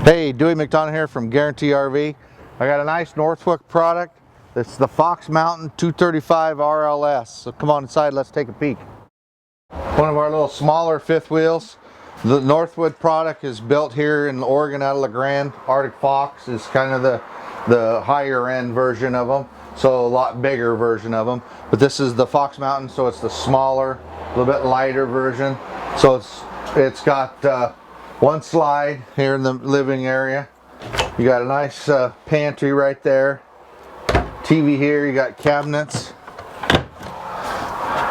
Hey, Dewy.McDonald here from Guaranty RV. I got a nice Northwood product. It's the Fox Mountain 235 RLS. So come on inside, let's take a peek. One of our little smaller fifth wheels. The Northwood product is built here in Oregon out of La Grande. Arctic Fox is kind of the higher end version of them. So a lot bigger version of them. But this is the Fox Mountain, so it's the smaller, a little bit lighter version. So it's got one slide here in the living area. You got a nice pantry right there. TV here, you got cabinets.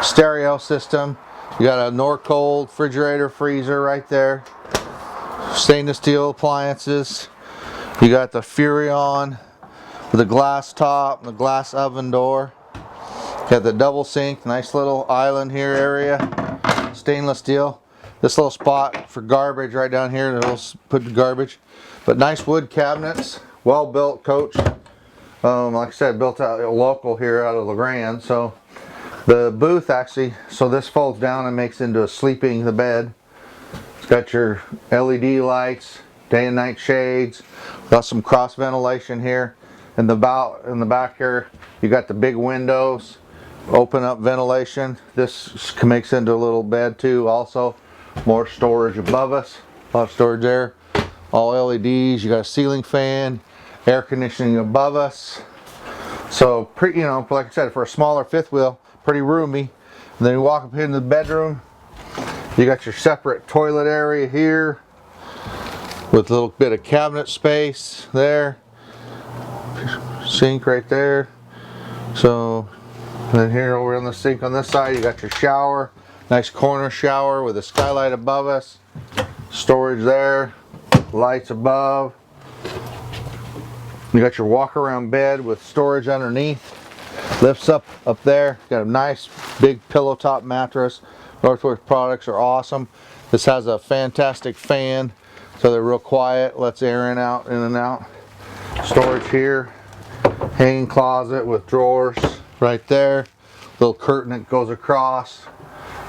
Stereo system. You got a Northwood refrigerator, freezer right there. Stainless steel appliances. You got the Furrion with the glass top and the glass oven door. Got the double sink, nice little island here area. Stainless steel. This little spot for garbage right down here, it'll put the garbage. But nice wood cabinets, well built coach. Like I said, built out local here out of La Grande. So the booth actually, so this folds down and makes into a sleeping the bed. It's got your LED lights, day and night shades. Got some cross ventilation here. In the back here, you got the big windows, open up ventilation. This makes into a little bed too also. More storage above us, a lot of storage there. All LEDs, you got a ceiling fan, air conditioning above us. So pretty, like I said, for a smaller fifth wheel, pretty roomy. And then you walk up into the bedroom, you got your separate toilet area here with a little bit of cabinet space there. Sink right there. So then here over on the sink on this side, you got your shower. Nice corner shower with a skylight above us. Storage there. Lights above. You got your walk around bed with storage underneath. Lifts up there. Got a nice big pillow top mattress. Northwood products are awesome. This has a fantastic fan, so they're real quiet. Lets air in and out. Storage here. Hanging closet with drawers right there. Little curtain that goes across.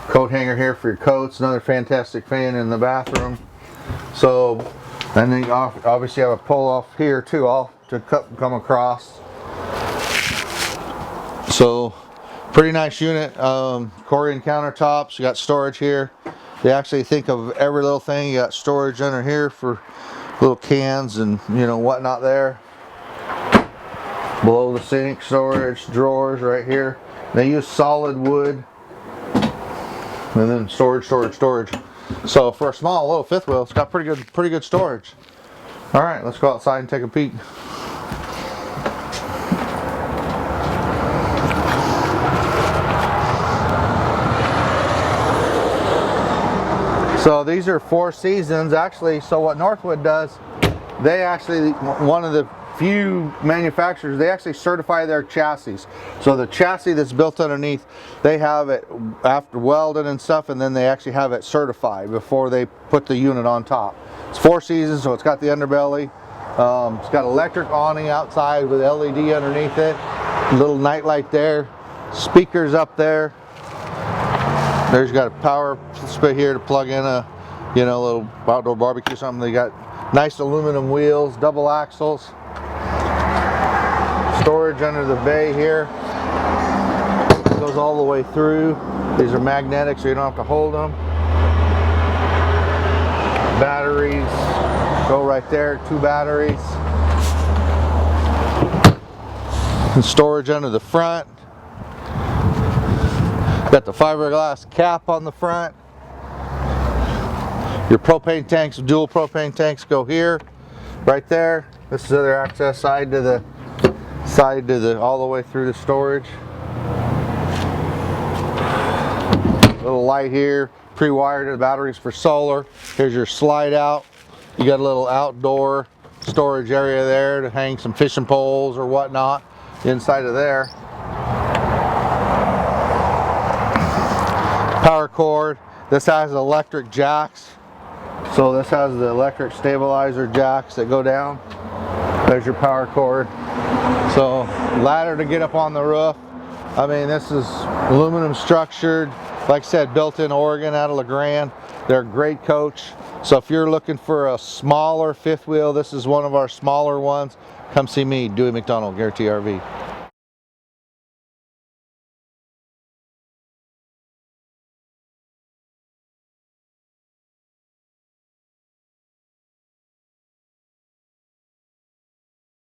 Coat hanger here for your coats. Another fantastic fan in the bathroom. So, and then you obviously have a pull off here too, all to come across. So, pretty nice unit. Corian countertops. You got storage here. They actually think of every little thing. You got storage under here for little cans and whatnot there. Below the sink, storage, drawers right here. They use solid wood. And then storage. So for a small little fifth wheel, it's got pretty good storage. All right, let's go outside and take a peek. So these are 4 seasons actually. So what Northwood does, they actually, one of the few manufacturers, they actually certify their chassis. So the chassis that's built underneath, they have it after welded and stuff, and then they actually have it certified before they put the unit on top. It's 4 seasons, so it's got the underbelly. It's got electric awning outside with LED underneath it. Little night light there. Speakers up there. There's got a power split here to plug in a little outdoor barbecue or something. They got nice aluminum wheels, double axles. Storage under the bay here. Goes all the way through. These are magnetic, so you don't have to hold them. Batteries go right there, 2 batteries. And storage under the front. Got the fiberglass cap on the front. Your propane tanks, dual propane tanks go here, right there. This is the other access side to the all the way through the storage. Little light here, pre-wired to the batteries for solar. Here's your slide out. You got a little outdoor storage area there to hang some fishing poles or whatnot inside of there. Power cord. This has electric jacks. So this has the electric stabilizer jacks that go down. There's your power cord. So ladder to get up on the roof. I mean, this is aluminum structured. Like I said, built in Oregon out of La Grande. They're a great coach. So if you're looking for a smaller fifth wheel, this is one of our smaller ones. Come see me, Dewy.McDonald, Guaranty RV.